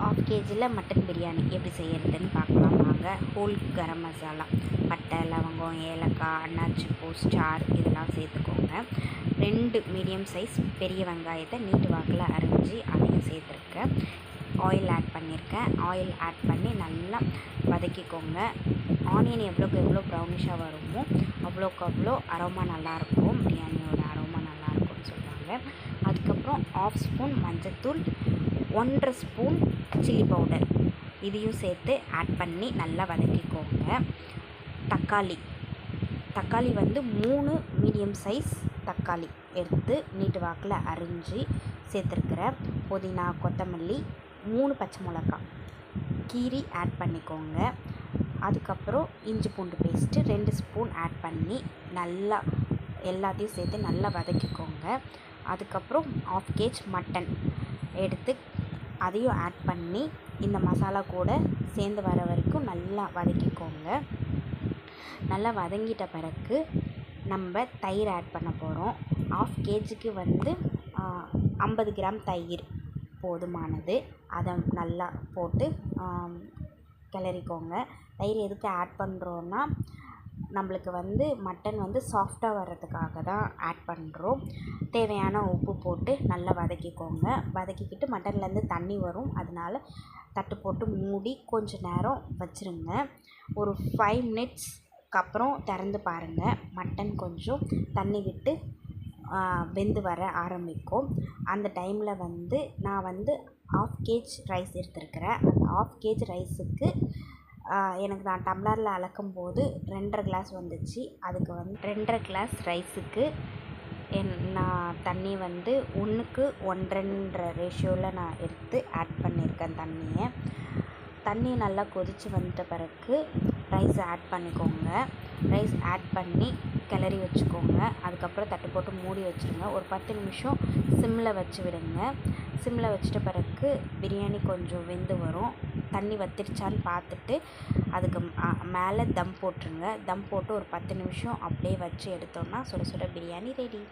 Of கேஜியில் mutton biryani எப்படி செய்கிறதுன்னு பார்க்கலாம் வாங்க. ஹோல் கரம் மசாலா, பட்டை, லவங்கம், ஏலக்காய், அன்னாச்சி பூ, ஸ்டார் இதெல்லாம் சேர்த்துக்கோங்க. 2 மீடியம் சைஸ் பெரிய வெங்காயத்தை நீட்டு வாக்கில் அரிஞ்சு அதையும் சேர்த்துருக்கேன். ஆயில் ஆட் பண்ணியிருக்கேன். ஆயில் ஆட் பண்ணி நல்லா வதக்கிக்கோங்க. ஆனியன் எவ்வளோக்கு எவ்வளோ ப்ரௌனிஷாக வருமோ அவ்வளோக்கு அவ்வளோ அரோமா நல்லாயிருக்கும், பிரியாணியோட அரோமா நல்லாயிருக்கும்னு சொல்லுவாங்க. அதுக்கப்புறம் 1/2 ஸ்பூன் மஞ்சத்தூள், 1/2 ஸ்பூன் சில்லி பவுடர் இதையும் சேர்த்து ஆட் பண்ணி நல்லா வதக்கிக்கோங்க. தக்காளி வந்து 3 மீடியம் சைஸ் தக்காளி எடுத்து நீட்டு வாக்கில் அரிஞ்சு சேர்த்துருக்குறேன். புதினா, கொத்தமல்லி, 3 பச்சை மிளகாய் கீரி ஆட் பண்ணிக்கோங்க. அதுக்கப்புறம் இஞ்சி பூண்டு பேஸ்ட்டு 2 ஸ்பூன் ஆட் பண்ணி நல்லா எல்லாத்தையும் சேர்த்து நல்லா வதக்கிக்கோங்க. அதுக்கப்புறம் 1/2 கேஜ் மட்டன் எடுத்து அதையும் ஆட் பண்ணி இந்த மசாலா கூட சேர்ந்து வர வரைக்கும் நல்லா வதக்கிக்கோங்க. நல்லா வதங்கிட்ட பிறகு நம்ம தயிர் ஆட் பண்ண போகிறோம். 1/2 கேஜிக்கு வந்து 50 கிராம் தயிர் போதுமானது. அதை நல்லா போட்டு கிளறிக்கோங்க. தயிர் எதுக்கு ஆட் பண்ணுறோன்னா, நம்மளுக்கு வந்து மட்டன் வந்து சாஃப்டாக வர்றதுக்காக தான் ஆட் பண்ணுறோம். தேவையான உப்பு போட்டு நல்லா வதக்கிக்கோங்க. வதக்கிக்கிட்டு மட்டன்லேருந்து தண்ணி வரும், அதனால தட்டு போட்டு மூடி கொஞ்சம் நேரம் வச்சுருங்க. ஒரு 5 மினிட்ஸ்க்கு அப்புறம் திறந்து பாருங்கள். மட்டன் கொஞ்சம் தண்ணி விட்டு வெந்து வர ஆரம்பிக்கும். அந்த டைமில் வந்து நான் வந்து 1/2 கேஜ் ரைஸ் எடுத்துருக்கிறேன். அந்த 1/2 கேஜ் ரைஸுக்கு எனக்கு நான் டம்ளரில் அளக்கும் போது 2.5 கிளாஸ் வந்துச்சு. அதுக்கு வந்து 2.5 கிளாஸ் ரைஸுக்கு நான் தண்ணி வந்து 1க்கு 1.5 ரேஷியோவில் நான் எடுத்து ஆட் பண்ணியிருக்கேன் தண்ணி நல்லா கொதித்து வந்துட்ட பிறகு ரைஸ் ஆட் பண்ணிக்கோங்க. ரைஸ் ஆட் பண்ணி கிளறி வச்சுக்கோங்க. அதுக்கப்புறம் தட்டு போட்டு மூடி வச்சுருங்க. ஒரு 10 நிமிஷம் சிம்மில் வச்சு விடுங்க. சிம்மில் வச்சுட்ட பிறகு பிரியாணி கொஞ்சம் வெந்து வரும். தண்ணி வத்திருச்சான்னு பார்த்துட்டு அதுக்கு மேலே தம் போட்டுருங்க. தம் போட்டு ஒரு 10 நிமிஷம் அப்படியே வச்சு எடுத்தோன்னா சுட சுட பிரியாணி ரெடி.